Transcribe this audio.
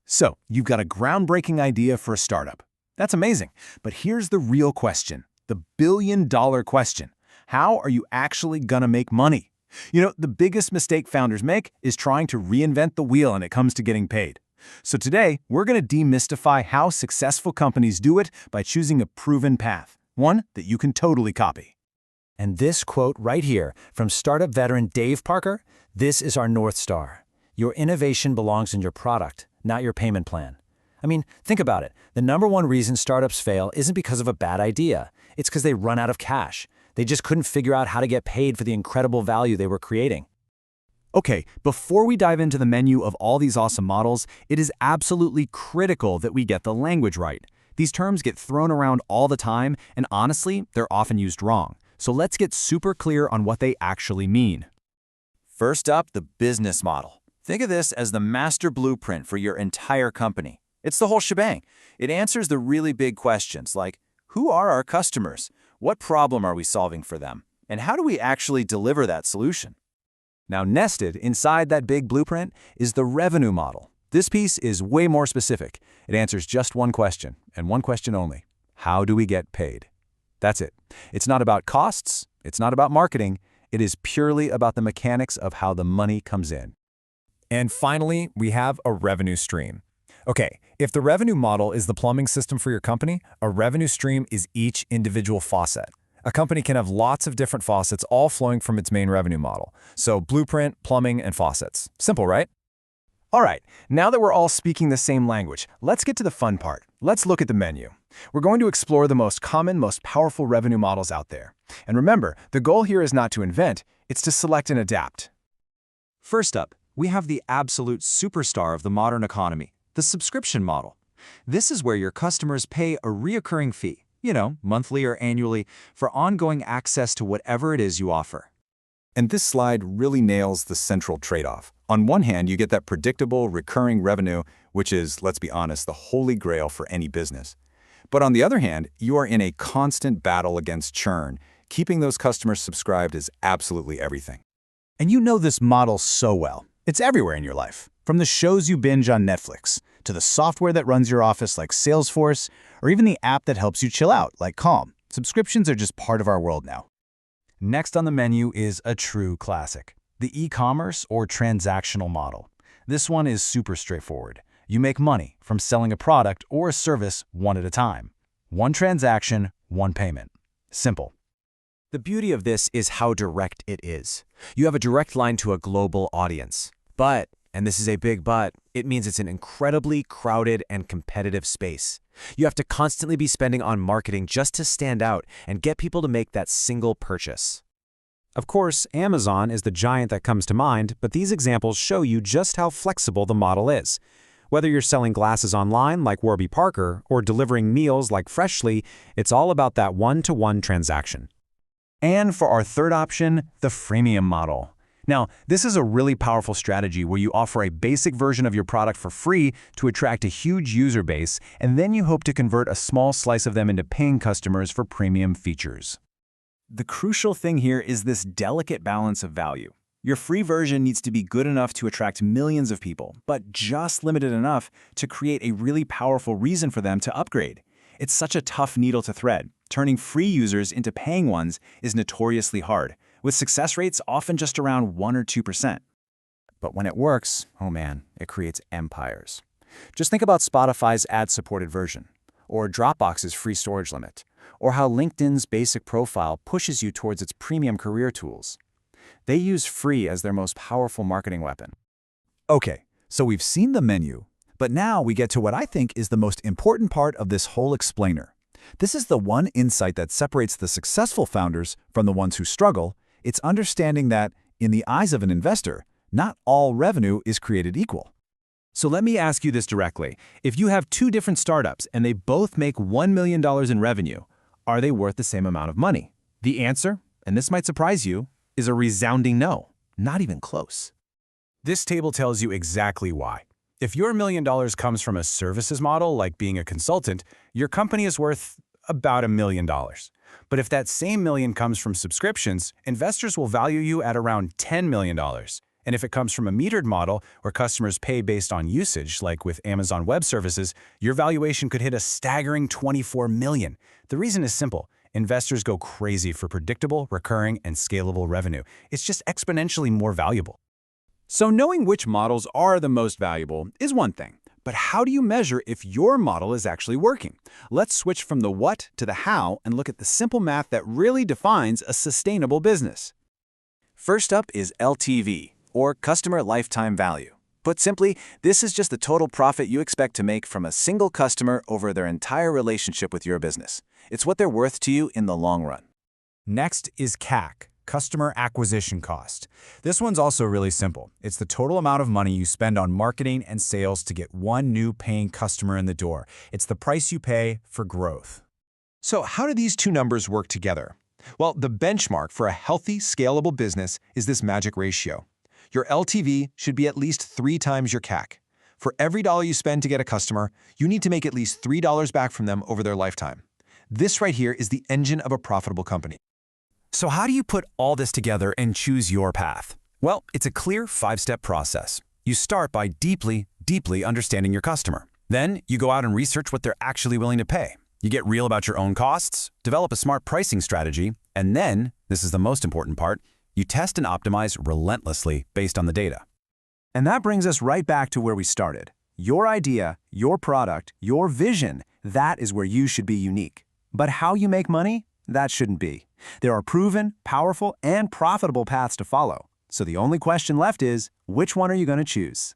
So, you've got a groundbreaking idea for a startup. That's amazing. But here's the real question, the billion-dollar question. How are you actually gonna make money? The biggest mistake founders make is trying to reinvent the wheel when it comes to getting paid. So today, we're gonna demystify how successful companies do it by choosing a proven path, one that you can totally copy. And this quote right here from startup veteran Dave Parker, this is our North Star. Your innovation belongs in your product, not your payment plan. I mean, think about it. The number one reason startups fail isn't because of a bad idea. It's because they run out of cash. They just couldn't figure out how to get paid for the incredible value they were creating. Okay, before we dive into the menu of all these awesome models, it is absolutely critical that we get the language right. These terms get thrown around all the time, and honestly, they're often used wrong. So let's get super clear on what they actually mean. First up, the business model. Think of this as the master blueprint for your entire company. It's the whole shebang. It answers the really big questions like, who are our customers? What problem are we solving for them? And how do we actually deliver that solution? Now, nested inside that big blueprint is the revenue model. This piece is way more specific. It answers just one question, and one question only. How do we get paid? That's it. It's not about costs. It's not about marketing. It is purely about the mechanics of how the money comes in. And finally, we have a revenue stream. Okay, if the revenue model is the plumbing system for your company, a revenue stream is each individual faucet. A company can have lots of different faucets all flowing from its main revenue model. So blueprint, plumbing, and faucets. Simple, right? All right, now that we're all speaking the same language, let's get to the fun part. Let's look at the menu. We're going to explore the most common, most powerful revenue models out there. And remember, the goal here is not to invent, it's to select and adapt. First up, we have the absolute superstar of the modern economy, the subscription model. This is where your customers pay a reoccurring fee, monthly or annually, for ongoing access to whatever it is you offer. And this slide really nails the central trade-off. On one hand, you get that predictable, recurring revenue, which is, let's be honest, the holy grail for any business. But on the other hand, you are in a constant battle against churn. Keeping those customers subscribed is absolutely everything. And you know this model so well. It's everywhere in your life. From the shows you binge on Netflix, to the software that runs your office like Salesforce, or even the app that helps you chill out like Calm. Subscriptions are just part of our world now. Next on the menu is a true classic, the e-commerce or transactional model. This one is super straightforward. You make money from selling a product or a service one at a time. One transaction, one payment. Simple. The beauty of this is how direct it is. You have a direct line to a global audience. But, and this is a big but, it means it's an incredibly crowded and competitive space. You have to constantly be spending on marketing just to stand out and get people to make that single purchase. Of course, Amazon is the giant that comes to mind, but these examples show you just how flexible the model is. Whether you're selling glasses online like Warby Parker or delivering meals like Freshly, it's all about that one-to-one transaction. And for our third option, the freemium model. Now, this is a really powerful strategy where you offer a basic version of your product for free to attract a huge user base, and then you hope to convert a small slice of them into paying customers for premium features. The crucial thing here is this delicate balance of value. Your free version needs to be good enough to attract millions of people, but just limited enough to create a really powerful reason for them to upgrade. It's such a tough needle to thread. Turning free users into paying ones is notoriously hard, with success rates often just around 1 or 2%. But when it works, oh man, it creates empires. Just think about Spotify's ad-supported version, or Dropbox's free storage limit, or how LinkedIn's basic profile pushes you towards its premium career tools. They use free as their most powerful marketing weapon. Okay, so we've seen the menu, but now we get to what I think is the most important part of this whole explainer. This is the one insight that separates the successful founders from the ones who struggle. It's understanding that, in the eyes of an investor, not all revenue is created equal. So let me ask you this directly. If you have two different startups and they both make $1 million in revenue, are they worth the same amount of money? The answer, and this might surprise you, is a resounding no. Not even close. This table tells you exactly why. If your $1 million comes from a services model, like being a consultant, your company is worth about $1 million. But if that same million comes from subscriptions, investors will value you at around $10 million. And if it comes from a metered model where customers pay based on usage, like with Amazon Web Services, your valuation could hit a staggering $24 million. The reason is simple. Investors go crazy for predictable, recurring, and scalable revenue. It's just exponentially more valuable. So knowing which models are the most valuable is one thing. But how do you measure if your model is actually working? Let's switch from the what to the how and look at the simple math that really defines a sustainable business. First up is LTV, or Customer Lifetime Value. Put simply, this is just the total profit you expect to make from a single customer over their entire relationship with your business. It's what they're worth to you in the long run. Next is CAC, Customer Acquisition Cost. This one's also really simple. It's the total amount of money you spend on marketing and sales to get one new paying customer in the door. It's the price you pay for growth. So how do these two numbers work together? Well, the benchmark for a healthy, scalable business is this magic ratio. Your LTV should be at least 3 times your CAC. For every dollar you spend to get a customer, you need to make at least $3 back from them over their lifetime. This right here is the engine of a profitable company. So how do you put all this together and choose your path? Well, it's a clear 5-step process. You start by deeply understanding your customer. Then you go out and research what they're actually willing to pay. You get real about your own costs, develop a smart pricing strategy, and then, this is the most important part, you test and optimize relentlessly based on the data. And that brings us right back to where we started. Your idea, your product, your vision, that is where you should be unique. But how you make money? That shouldn't be. There are proven, powerful, and profitable paths to follow. So the only question left is, which one are you going to choose?